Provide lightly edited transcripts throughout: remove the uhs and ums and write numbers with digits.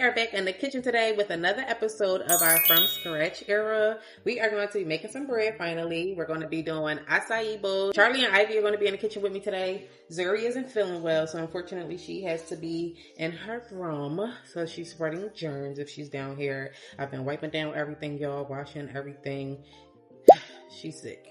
are back in the kitchen today with another episode of our From Scratch era. We are going to be making some bread finally. We're going to be doing acai bowls. Charlie and Ivy are going to be in the kitchen with me today. Zuri isn't feeling well, so unfortunately she has to be in her room. So she's spreading germs if she's down here. I've been wiping down everything, y'all, washing everything. She's sick.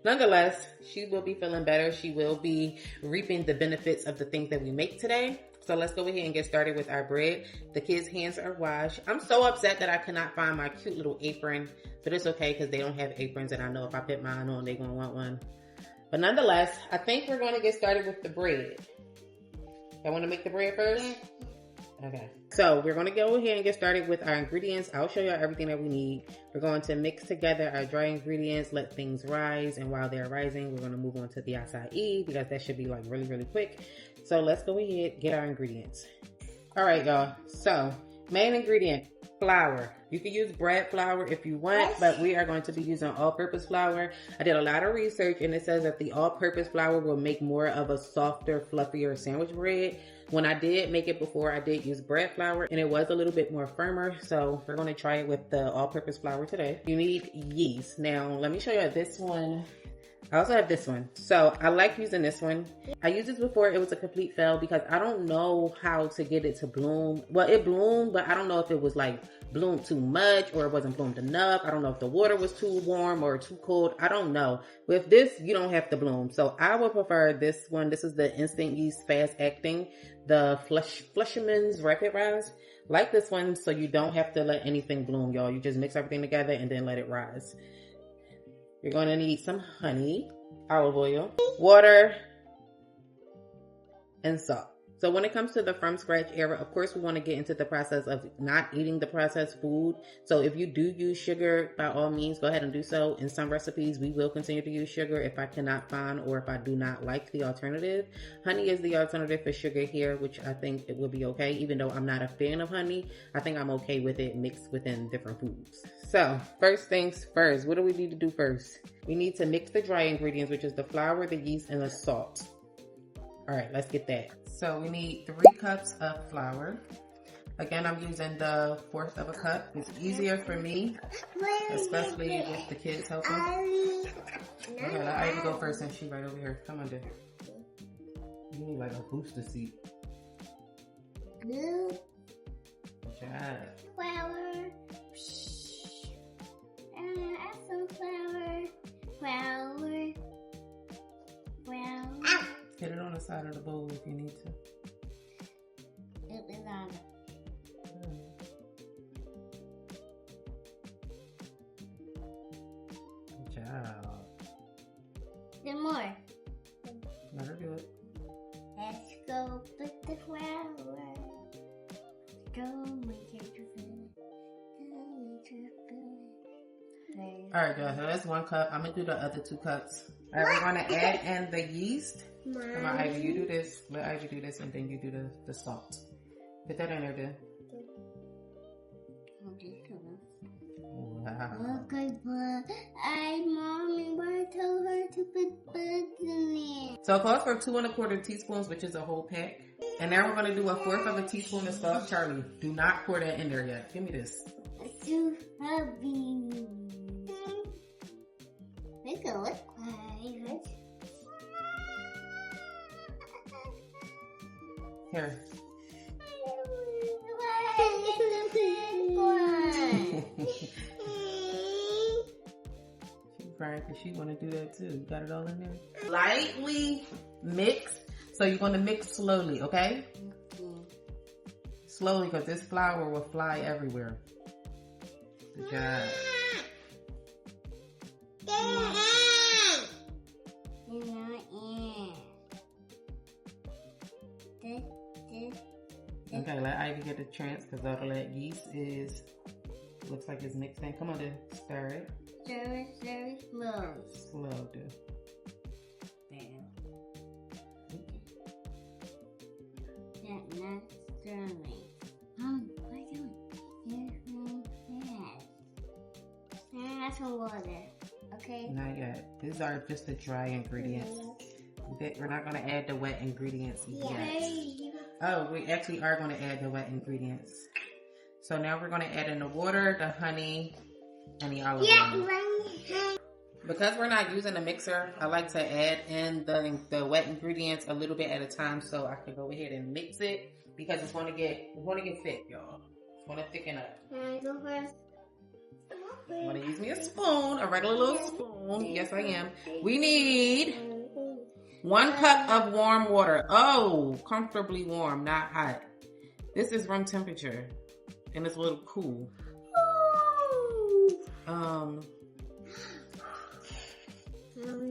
Nonetheless, she will be feeling better. She will be reaping the benefits of the things that we make today. So let's go ahead and get started with our bread. The kids' hands are washed. I'm so upset that I could not find my cute little apron, but it's okay because they don't have aprons, and I know if I put mine on, they're going to want one. But nonetheless, I think we're going to get started with the bread. I want to make the bread first? Okay. So we're going to go ahead and get started with our ingredients. I'll show you everything that we need. We're going to mix together our dry ingredients, let things rise, and while they're rising, we're going to move on to the acai because that should be like really, really quick. So let's go ahead, get our ingredients. All right, y'all. So main ingredient, flour. You can use bread flour if you want, but we are going to be using all-purpose flour. I did a lot of research and it says that the all-purpose flour will make more of a softer, fluffier sandwich bread. When I did make it before, I did use bread flour and it was a little bit more firmer. So we're going to try it with the all-purpose flour today. You need yeast. Now, let me show you this one. I also have this one. So I like using this one. I used this before. It was a complete fail because I don't know how to get it to bloom. Well, it bloomed, but I don't know if it was like bloomed too much or it wasn't bloomed enough. I don't know if the water was too warm or too cold. I don't know. With this, you don't have to bloom. So I would prefer this one. This is the instant yeast fast acting, the Fleischmann's Rapid Rise. Like this one, so you don't have to let anything bloom, y'all. You just mix everything together and then let it rise. You're going to need some honey, olive oil, water, and salt. So when it comes to the from scratch era, of course, we want to get into the process of not eating the processed food. So if you do use sugar, by all means, go ahead and do so. In some recipes, we will continue to use sugar if I cannot find or if I do not like the alternative. Honey is the alternative for sugar here, which I think it will be okay. Even though I'm not a fan of honey, I think I'm okay with it mixed within different foods. So first things first, what do we need to do first? We need to mix the dry ingredients, which is the flour, the yeast, and the salt. All right, let's get that. So we need 3 cups of flour. Again, I'm using the 1/4 of a cup. It's easier for me, especially with the kids helping. Okay, let Ivy go first since she's right over here. Come on, dear. You need like a booster seat. Good job. Flour. Add some flour. Flour. Hit it on the side of the bowl if you need to. It is on. Good job. Then more. Let her do it. Let's go put the flour. Go make it good. Alright, guys, so that's 1 cup. I'm going to do the other 2 cups. Alright, we're going to add in the yeast. Come on, Ivy, you do this. Let Ivy do this, and then you do the salt. Put that in there, then. Wow. Okay, but Mommy told her to put bugs in it. So it calls for 2 1/4 teaspoons, which is a whole pack. And now we're going to do 1/4 of a teaspoon of salt. Charlie, do not pour that in there yet. Give me this. It's too heavy. Make it look like. Here. She's crying because she want to do that too. You got it all in there? Lightly mix. So you're going to mix slowly, okay? Slowly, because this flour will fly everywhere. Good job. Okay, let Ivy get the chance because all of that yeast looks like it's mixed in. Come on, dude. Stir it. Stir it very slow. Slow, dude. Bam. Not stirring. What are you doing? Add some water, okay? Not yet. These are just the dry ingredients. We're not going to add the wet ingredients yet. Oh, we actually are going to add the wet ingredients. So now we're going to add in the water, the honey, and the olive oil. Because we're not using a mixer, I like to add in the wet ingredients a little bit at a time so I can go ahead and mix it because it's going to get thick, y'all. It's going to thicken up. Can I go first? I'm going to use me a spoon, a regular little spoon. Yes, I am. We need 1 cup of warm water. Oh, comfortably warm, not hot. This is room temperature, and it's a little cool.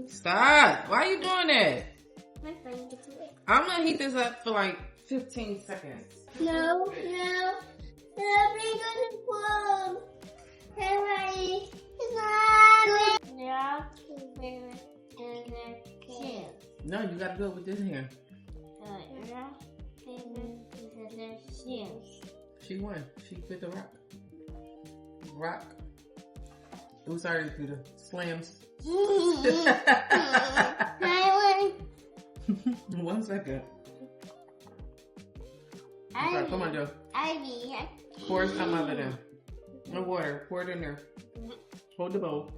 Stop. Why are you doing that? My friend gets away. I'm going to heat this up for like 15 seconds. No. Please go to phone. Everybody. Now, No, you got to go with this here. She won. She put the rock. Oh, sorry, Peter. Slams. 1 second. Okay, come on, Joe. Pour some of it in. No water. Pour it in there. Hold the bowl.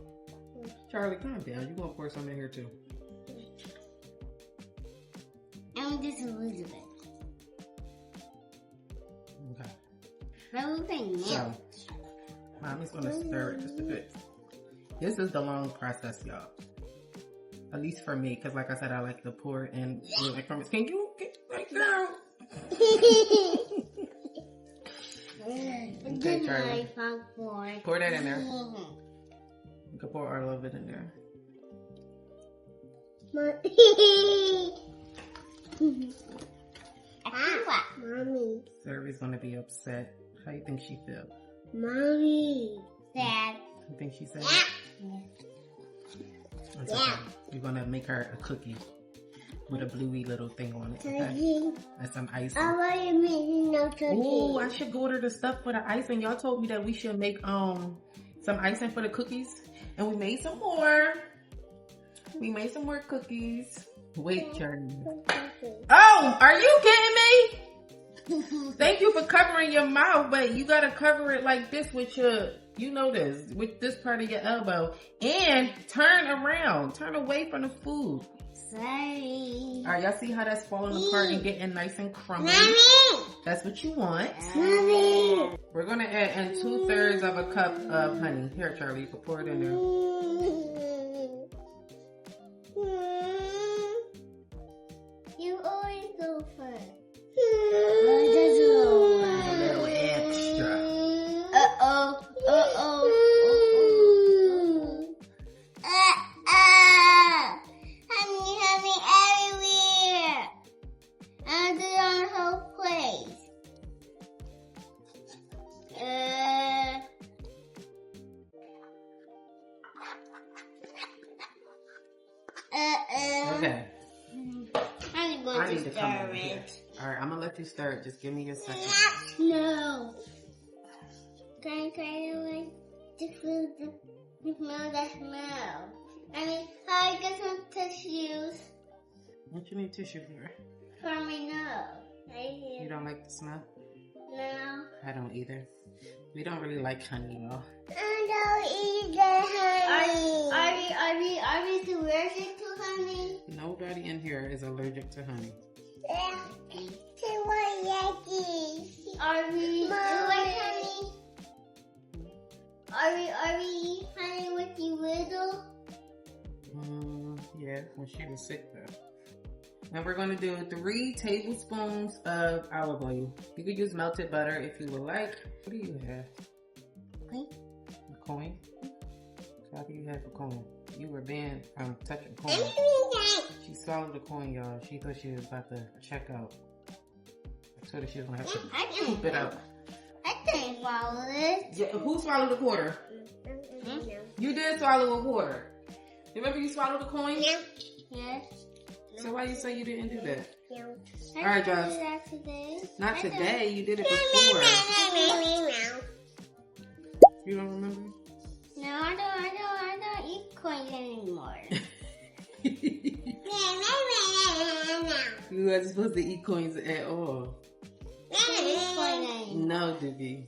Charlie, calm down. You're going to pour some in here, too. And just a little bit. Okay. So, Mommy's going to stir it just a bit. This is the long process, y'all. At least for me, because like I said, I like to pour in really from it. Can you get right down? Okay, Charlie. Pour that in there. You can pour all of it in there. Mommy. Sarah's going to be upset. How you think she feels? Mommy. Sad. You think she's sad? Yeah. That's okay. You're going to make her a cookie with a bluey little thing on it. Okay? And some icing. I want you making no cookie. Oh, I should go order the stuff for the icing. Y'all told me that we should make some icing for the cookies. And we made some more. We made some more cookies. Wait, Charlie. Oh, are you kidding me? Thank you for covering your mouth, but you gotta cover it like this with your, you know this, with this part of your elbow. And turn around. Turn away from the food. Sorry. Alright, y'all see how that's falling apart and getting nice and crumbly? Mommy. That's what you want. Mommy. We're gonna add in 2/3 of a cup of honey. Here, Charlie, you can pour it in there. You always go first. A little extra. Uh-oh. Honey everywhere. And do it on the whole place. Okay. I'm going I need to to come stir over here. it. Alright, I'm gonna let you stir it. Just give me a second. No. Can I try to like the food? Smell the smell. I mean, I get some tissues What you need tissue for? for my nose. Right You here. don't like the smell? No. I don't either. We don't really like honey, y'all. I don't eat the honey. Are we allergic to honey? Nobody in here is allergic to honey. Are we like honey? Are we eat honey with you little? Yeah, when she was sick though. Now we're going to do 3 tablespoons of olive oil. You could use melted butter if you would like. What do you have? Coin. A coin? How do you have a coin? You were banned from touching coin. She swallowed the coin, y'all. She thought she was about to check out. I told her she was going to have to poop it out. I didn't swallow it. Yeah, who swallowed a quarter? You did swallow a quarter. Remember you swallowed a coin? Yes. So why you say you didn't do that? I Alright, didn't Josh. do that today. Not I today. You did it before. You don't remember? No, I don't eat coins anymore. You wasn't supposed to eat coins at all. I don't eat coins anymore. No, Dibby.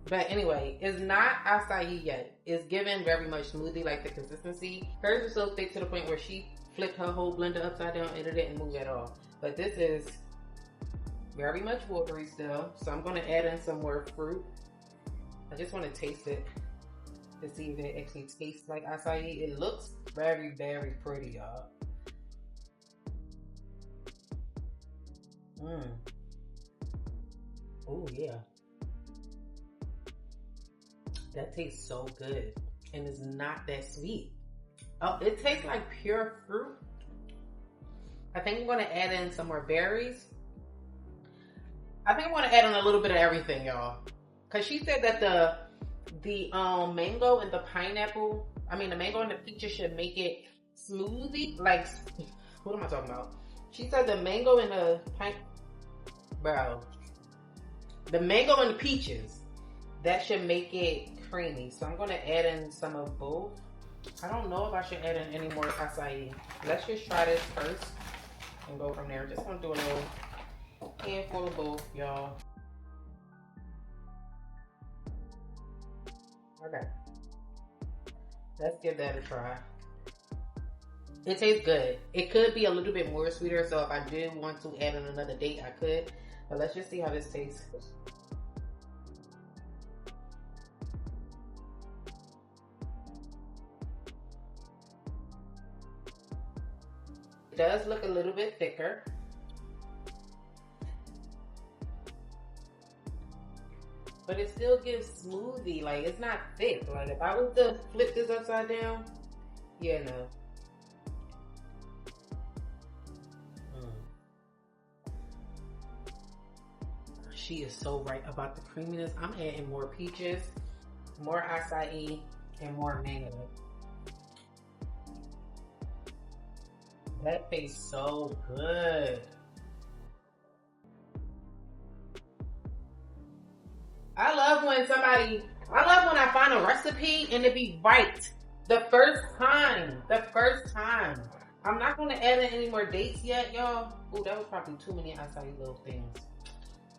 But anyway, it's not acai yet. It's given very much smoothie, like the consistency. Hers is so thick to the point where she flipped her whole blender upside down and it didn't move at all. But this is very much watery still. So I'm gonna add in some more fruit. I just wanna taste it to see if it actually tastes like acai. It looks very, very pretty, y'all. Oh yeah. That tastes so good. And it's not that sweet. Oh, it tastes like pure fruit. I think I'm gonna add in some more berries. I think I'm gonna add in a little bit of everything, y'all. Cause she said that the mango and the pineapple, the mango and the peaches should make it smoothie. Like, what am I talking about? She said the mango and the the mango and the peaches, that should make it creamy. So I'm gonna add in some of both. I don't know if I should add in any more acai. Let's just try this first and go from there. Just gonna do a little handful of both, y'all. Okay. Let's give that a try. It tastes good. It could be a little bit more sweeter, so if I do want to add in another date, I could. But let's just see how this tastes. It does look a little bit thicker. But it still gives smoothie. Like, it's not thick. Like, if I was to flip this upside down, yeah, no. She is so right about the creaminess. I'm adding more peaches, more acai, and more mango. That tastes so good. I love when I find a recipe and it be right the first time. I'm not gonna add in any more dates yet, y'all. Ooh, that was probably too many acai little things.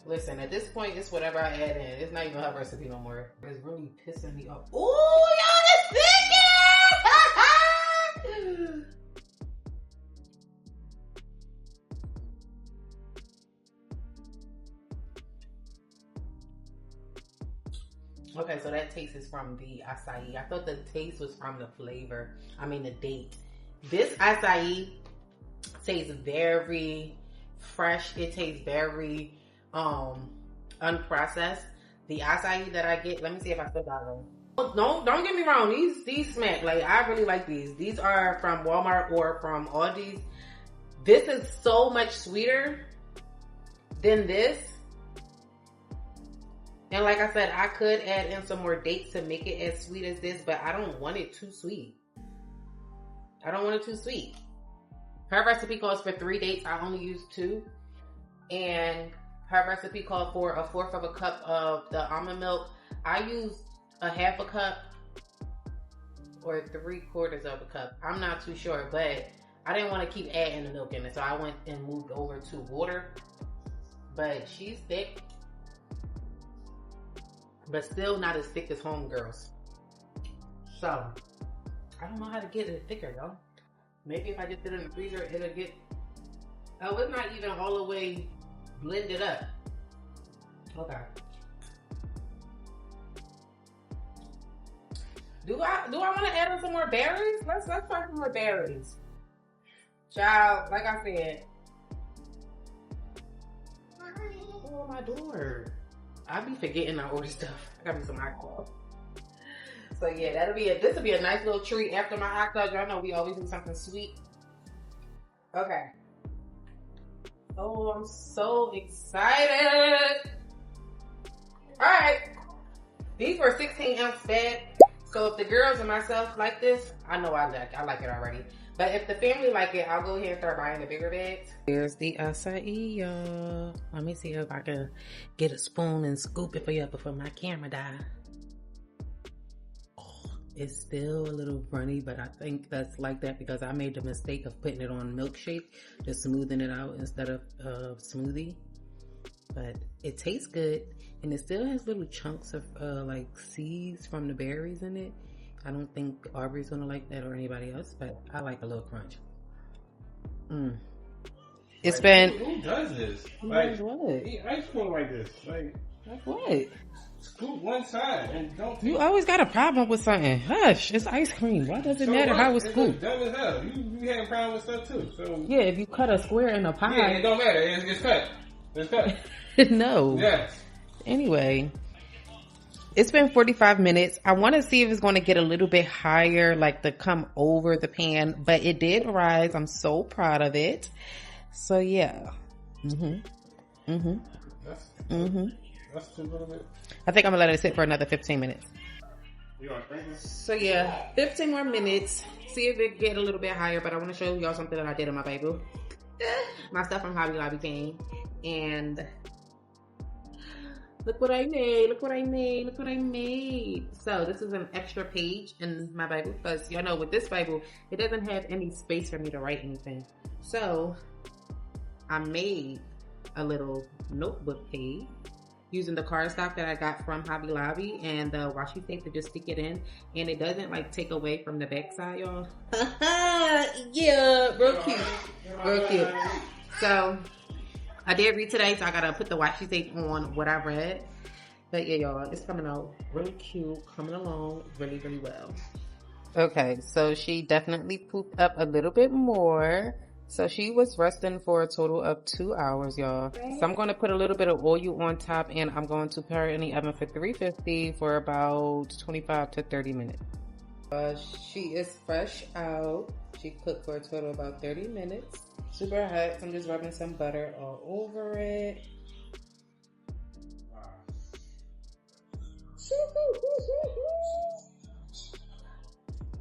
Listen, at this point, it's whatever I add in. It's not even her recipe no more. It's really pissing me off. Ooh, y'all, it's thick! Okay, so that taste is from the acai. I thought the taste was from the flavor. The date. This acai tastes very fresh. It tastes very unprocessed. The acai that I get, let me see if I still got them. Don't get me wrong. These smack. Like, I really like these. These are from Walmart or from Aldi's. This is so much sweeter than this. And like I said, I could add in some more dates to make it as sweet as this, but I don't want it too sweet. Her recipe calls for 3 dates. I only used 2. And her recipe called for 1/4 of a cup of the almond milk. I used 1/2 cup or 3/4 of a cup. I'm not too sure, but I didn't want to keep adding the milk in it. So I went and moved over to water. But she's thick, but still not as thick as Homegirls. So, I don't know how to get it thicker, y'all. Maybe if I just put it in the freezer, it'll get... Oh, it's not even all the way blended up. Okay. Do I want to add in some more berries? Let's try some more berries. Child, like I said. Oh, my door. I be forgetting I order stuff. I got me some acai. So yeah, this will be a nice little treat after my acai. Y'all know we always do something sweet. Okay. Oh, I'm so excited. Alright. These were 16-ounce bags. So if the girls and myself like this, I know I like it already. But if the family like it, I'll go ahead and start buying the bigger bags. Here's the acai, y'all. Let me see if I can get a spoon and scoop it for you before my camera dies. Oh, it's still a little runny, but I think that's like that because I made the mistake of putting it on milkshake, just smoothing it out instead of smoothie. but it tastes good, and it still has little chunks of like seeds from the berries in it. I don't think Aubrey's gonna like that or anybody else, but I like a little crunch. It's Like, been. who does this? Who Like, does what? eat ice cream like this. Like what? scoop one side and don't. You always got a problem with something. Hush, it's ice cream. Why does it matter how it's It's cooked? dumb as hell. You have a problem with stuff too. So Yeah, if you cut a square in a yeah, pie. it don't matter. It's cut. It's cut. No. Yes. Anyway, it's been 45 minutes. I want to see if it's going to get a little bit higher, like to come over the pan, but it did rise. I'm so proud of it. So yeah. That's too little bit. I think I'm gonna let it sit for another 15 minutes. You want sprinkles? So yeah, 15 more minutes. See if it get a little bit higher, but I want to show y'all something that I did in my Bible. My stuff from Hobby Lobby came, and look what I made. Look what I made. Look what I made. So this is an extra page in my Bible, because y'all know with this Bible, it doesn't have any space for me to write anything. So I made a little notebook page using the cardstock that I got from Hobby Lobby and the washi tape to just stick it in, and it doesn't like take away from the back side, y'all. Yeah, real cute. Real cute. So I did read today, so I gotta put the washi tape on what I read. But yeah, y'all, it's coming out really cute, coming along really, really well. Okay, so she definitely pooped up a little bit more. So she was resting for a total of 2 hours, y'all. So I'm going to put a little bit of oil on top, and I'm going to put her in the oven for 350 for about 25 to 30 minutes. She is fresh out. She cooked for a total of about 30 minutes. Super hot, so I'm just rubbing some butter all over it.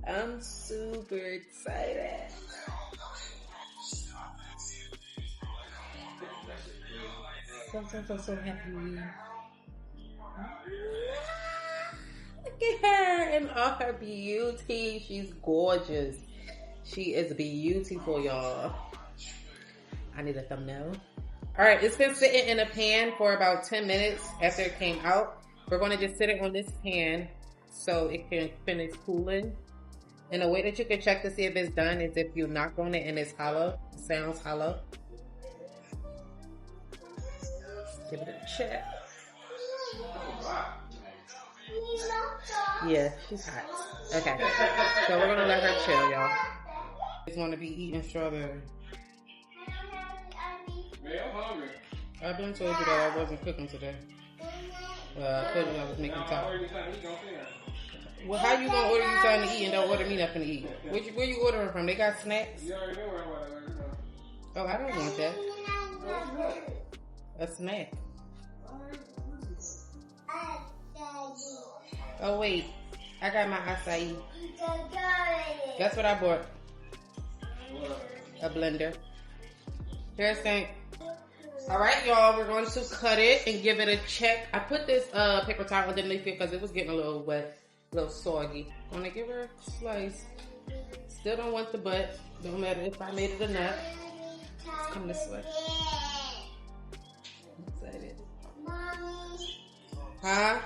I'm super excited. So happy. Look at her in all her beauty. She's gorgeous. She is beautiful, y'all. I need a thumbnail. Alright, it's been sitting in a pan for about 10 minutes after it came out. We're going to just sit it on this pan so it can finish cooling. And the way that you can check to see if it's done is if you knock on it and it's hollow. It sounds hollow. Give it a check. Yeah, she's hot. Okay, so we're gonna let her chill, y'all. She's gonna be eating strawberry. Man, I'm hungry. I've been told you that I wasn't cooking today. I told you I was making top. Well, how you gonna order you something to eat and don't order me nothing to eat? Where you ordering from? They got snacks? You already know where I want to go. Oh, I don't want that. A snack. Oh wait, I got my acai. That's what I bought. A blender. Here's Saint. Alright, y'all, we're going to cut it and give it a check. I put this paper towel underneath it because it was getting a little wet, a little soggy. I'm gonna give her a slice. Still don't want the butt. Don't matter if I made it or not. It's coming this way. I'm excited. Huh?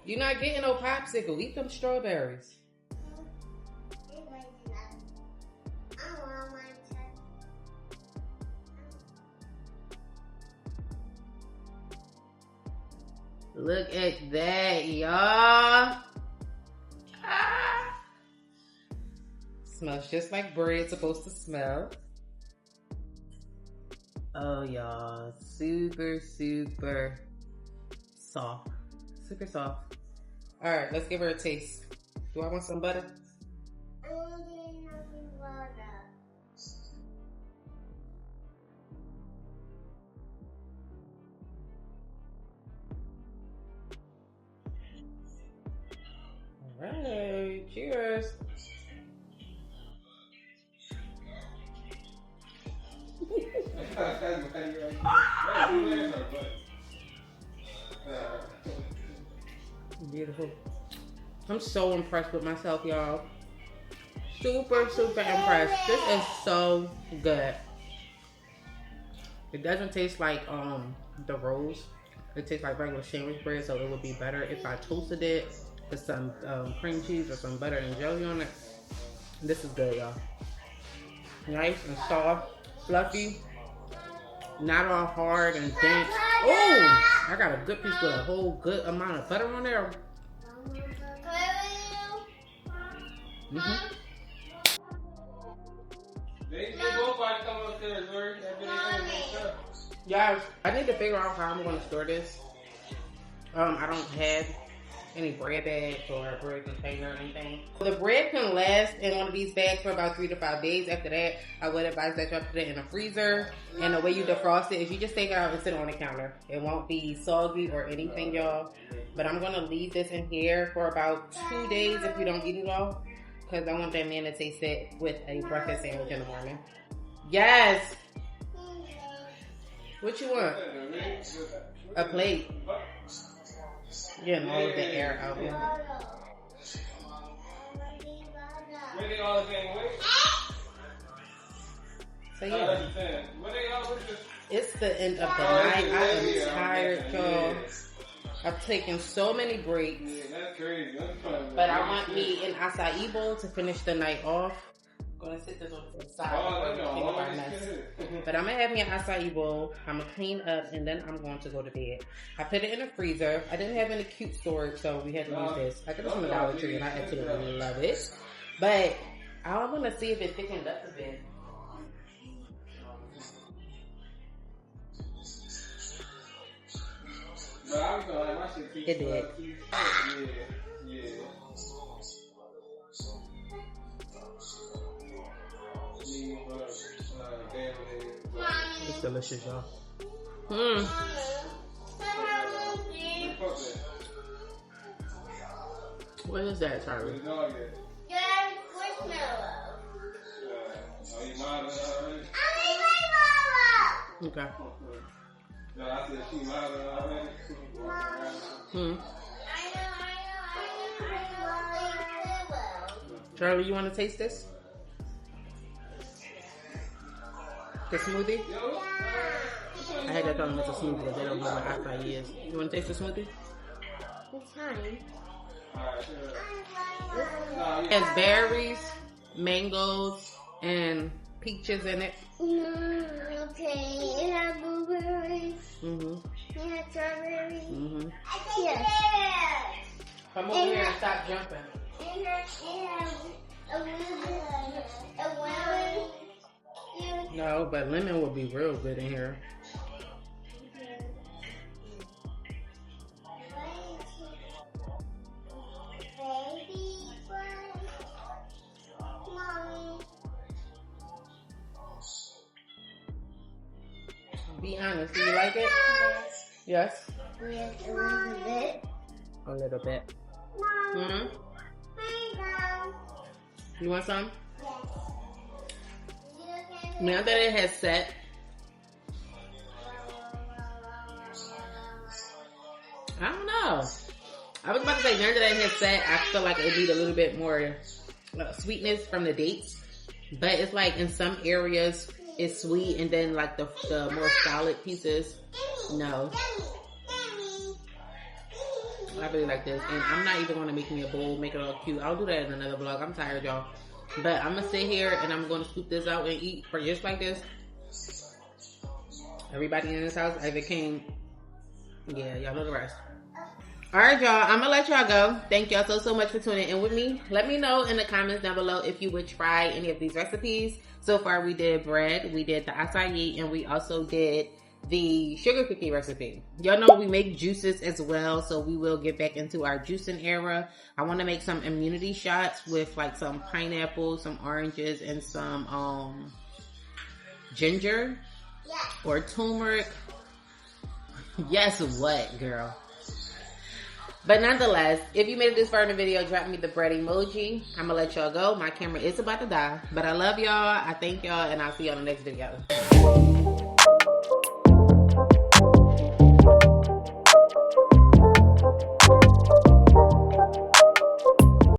You're not getting no popsicle. Eat them strawberries. Look at that, y'all. Ah. Smells just like bread's supposed to smell. Oh, y'all. Super, super soft. Super soft. All right, let's give her a taste. Do I want some butter? All right, cheers. Beautiful. I'm so impressed with myself, y'all. Super, super impressed. This is so good. It doesn't taste like the rolls. It tastes like regular sandwich bread, so it would be better if I toasted it with some cream cheese or some butter and jelly on it. This is good, y'all. Nice and soft, fluffy, not all hard and dense. Oh, I got a good piece with a whole good amount of butter on there. They both about to come upstairs, Lori. Guys, I need to figure out how I'm going to store this. I don't have any bread bags or a bread container or anything. The bread can last in one of these bags for about 3 to 5 days. After that, I would advise that y'all put it in a freezer. And the way you defrost it is you just take it out and sit it on the counter. It won't be soggy or anything, y'all. But I'm going to leave this in here for about 2 days if you don't eat it all. Because I want that man to taste it with a breakfast sandwich in the morning. Yes! What you want? A plate. Getting all of the air out here. So yeah, it's the end of the night. I am tired, y'all. I've taken so many breaks, but I want me an acai bowl to finish the night off. I'm gonna sit this on the side before we clean up our mess. But I'm gonna have me an acai bowl. I'm gonna clean up and then I'm going to go to bed. I put it in the freezer. I didn't have any cute storage, so we had to use this. I got this from the Dollar Tree and I absolutely love it. But I want to see if it thickened up a bit. It did. It's delicious, y'all. What is that, Charlie? Okay. No, I said she modeling already. Charlie, you want to taste this? The smoothie? I had to tell them it's a smoothie because they don't know what acai is. You want to taste the smoothie? It's fine. It has berries, mangoes, and peaches in it. Okay, it has blueberries. It has strawberries. Yes. Come over here and stop jumping. It has a lemon. No, but lemon would be real good in here. Be honest, do you like it? Yes? Yes, a little bit. A little bit. Mom, You want some? yes. Now that it has set, I don't know. I was about to say, now that it has set, I feel like it need a little bit more sweetness from the dates. But it's like in some areas, it's sweet, and then like the more solid pieces, no. I really like this, and I'm not even going to make me a bowl, make it all cute. I'll do that in another vlog. I'm tired, y'all. But I'm going to sit here, and I'm going to scoop this out and eat for just like this. Everybody in this house either came, yeah, y'all know the rest. Alright, y'all, I'm going to let y'all go. Thank y'all so much for tuning in with me. Let me know in the comments down below if you would try any of these recipes. So far, we did bread, we did the acai, and we also did the sugar cookie recipe. Y'all know we make juices as well, so we will get back into our juicing era. I want to make some immunity shots with like some pineapple, some oranges, and some ginger or turmeric. Yes, what, girl? But nonetheless, if you made it this far in the video, drop me the bread emoji. I'm gonna let y'all go. My camera is about to die, but I love y'all. I thank y'all, and I'll see y'all in the next video.